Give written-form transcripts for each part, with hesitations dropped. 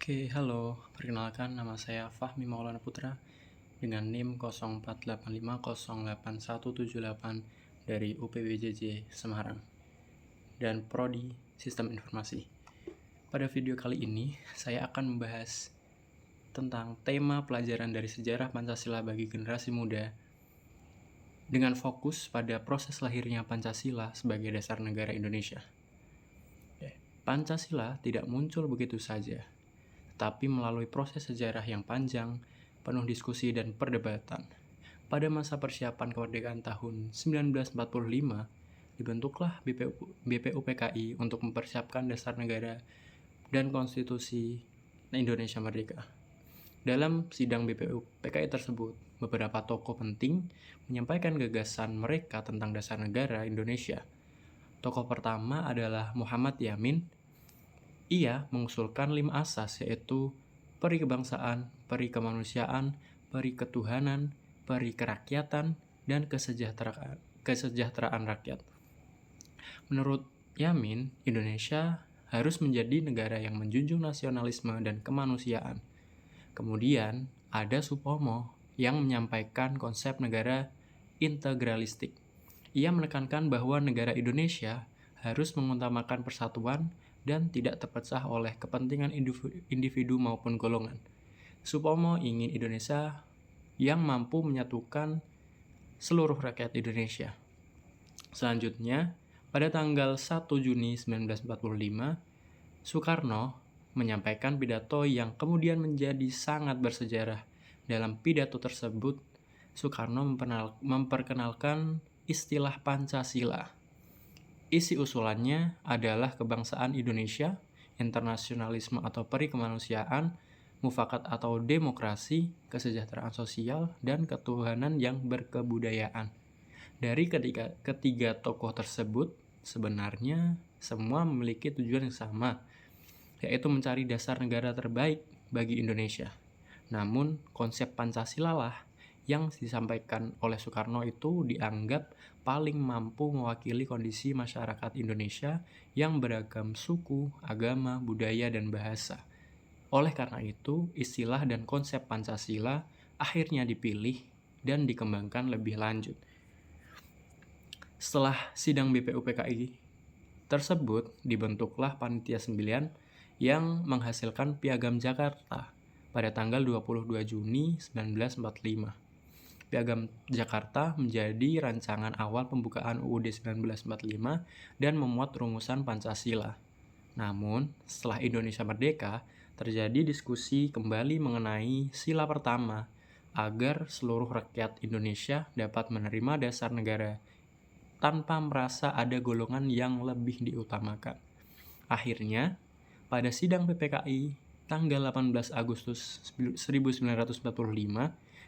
Oke, halo. Perkenalkan nama saya Fahmi Maulana Putra dengan NIM 0485081178 dari UPWJJ Semarang dan Prodi Sistem Informasi. Pada video kali ini, saya akan membahas tentang tema pelajaran dari sejarah Pancasila bagi generasi muda dengan fokus pada proses lahirnya Pancasila sebagai dasar negara Indonesia. Pancasila tidak muncul begitu saja, tapi melalui proses sejarah yang panjang, penuh diskusi dan perdebatan. Pada masa persiapan kemerdekaan tahun 1945, dibentuklah BPUPKI untuk mempersiapkan dasar negara dan konstitusi Indonesia Merdeka. Dalam sidang BPUPKI tersebut, beberapa tokoh penting menyampaikan gagasan mereka tentang dasar negara Indonesia. Tokoh pertama adalah Muhammad Yamin. Ia mengusulkan 5 asas, yaitu peri kebangsaan, peri kemanusiaan, peri ketuhanan, peri kerakyatan, dan kesejahteraan rakyat. Menurut Yamin, Indonesia harus menjadi negara yang menjunjung nasionalisme dan kemanusiaan. Kemudian ada Supomo yang menyampaikan konsep negara integralistik. Ia menekankan bahwa negara Indonesia harus mengutamakan persatuan dan tidak terpecah oleh kepentingan individu maupun golongan. Supomo ingin Indonesia yang mampu menyatukan seluruh rakyat Indonesia. Selanjutnya, pada tanggal 1 Juni 1945, Soekarno menyampaikan pidato yang kemudian menjadi sangat bersejarah. Dalam pidato tersebut, Soekarno memperkenalkan istilah Pancasila. Isi usulannya adalah kebangsaan Indonesia, internasionalisme atau peri kemanusiaan, mufakat atau demokrasi, kesejahteraan sosial, dan ketuhanan yang berkebudayaan. Dari ketiga tokoh tersebut, sebenarnya semua memiliki tujuan yang sama, yaitu mencari dasar negara terbaik bagi Indonesia. Namun, konsep Pancasila lah yang disampaikan oleh Soekarno itu dianggap paling mampu mewakili kondisi masyarakat Indonesia yang beragam suku, agama, budaya, dan bahasa. Oleh karena itu, istilah dan konsep Pancasila akhirnya dipilih dan dikembangkan lebih lanjut. Setelah sidang BPUPKI tersebut, dibentuklah Panitia 9 yang menghasilkan Piagam Jakarta pada tanggal 22 Juni 1945. Piagam Jakarta menjadi rancangan awal pembukaan UUD 1945 dan memuat rumusan Pancasila. Namun, setelah Indonesia merdeka, terjadi diskusi kembali mengenai sila pertama agar seluruh rakyat Indonesia dapat menerima dasar negara tanpa merasa ada golongan yang lebih diutamakan. Akhirnya, pada sidang PPKI tanggal 18 Agustus 1945,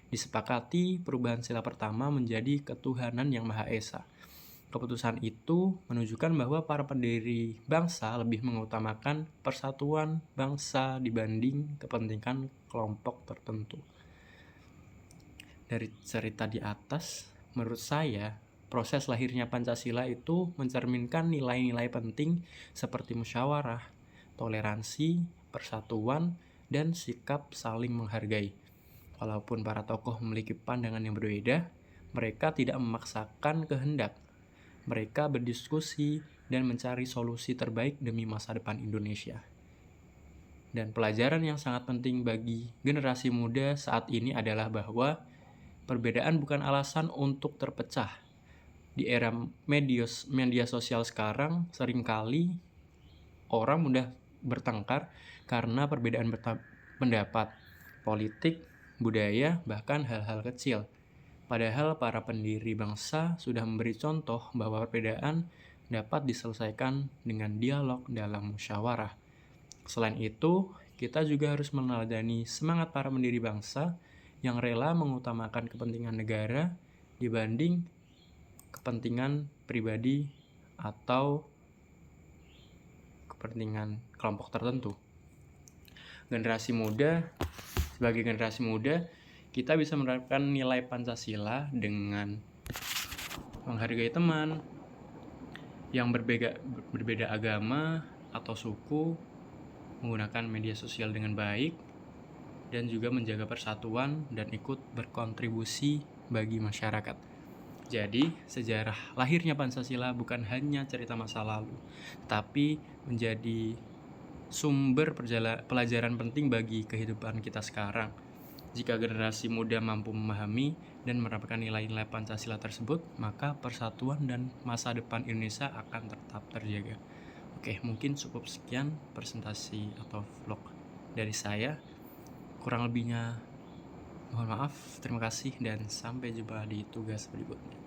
disepakati perubahan sila pertama menjadi ketuhanan yang Maha Esa. Keputusan itu menunjukkan bahwa para pendiri bangsa lebih mengutamakan persatuan bangsa dibanding kepentingan kelompok tertentu. Dari cerita di atas, menurut saya, proses lahirnya Pancasila itu mencerminkan nilai-nilai penting seperti musyawarah, toleransi, persatuan, dan sikap saling menghargai. Walaupun para tokoh memiliki pandangan yang berbeda, mereka tidak memaksakan kehendak. Mereka berdiskusi dan mencari solusi terbaik demi masa depan Indonesia. Dan pelajaran yang sangat penting bagi generasi muda saat ini adalah bahwa perbedaan bukan alasan untuk terpecah. Di era media sosial sekarang, seringkali orang mudah bertengkar karena perbedaan pendapat, politik, budaya, bahkan hal-hal kecil. Padahal para pendiri bangsa sudah memberi contoh bahwa perbedaan dapat diselesaikan dengan dialog dalam musyawarah. Selain itu, kita juga harus meneladani semangat para pendiri bangsa yang rela mengutamakan kepentingan negara dibanding kepentingan pribadi atau kepentingan kelompok tertentu. Sebagai generasi muda, kita bisa menerapkan nilai Pancasila dengan menghargai teman yang berbeda agama atau suku, menggunakan media sosial dengan baik, dan juga menjaga persatuan dan ikut berkontribusi bagi masyarakat. Jadi, sejarah lahirnya Pancasila bukan hanya cerita masa lalu, tapi menjadi sumber pelajaran penting bagi kehidupan kita sekarang. Jika generasi muda mampu memahami dan menerapkan nilai-nilai Pancasila tersebut, maka persatuan dan masa depan Indonesia akan tetap terjaga. Oke, mungkin cukup sekian presentasi atau vlog dari saya. Kurang lebihnya mohon maaf, terima kasih, dan sampai jumpa di tugas berikutnya.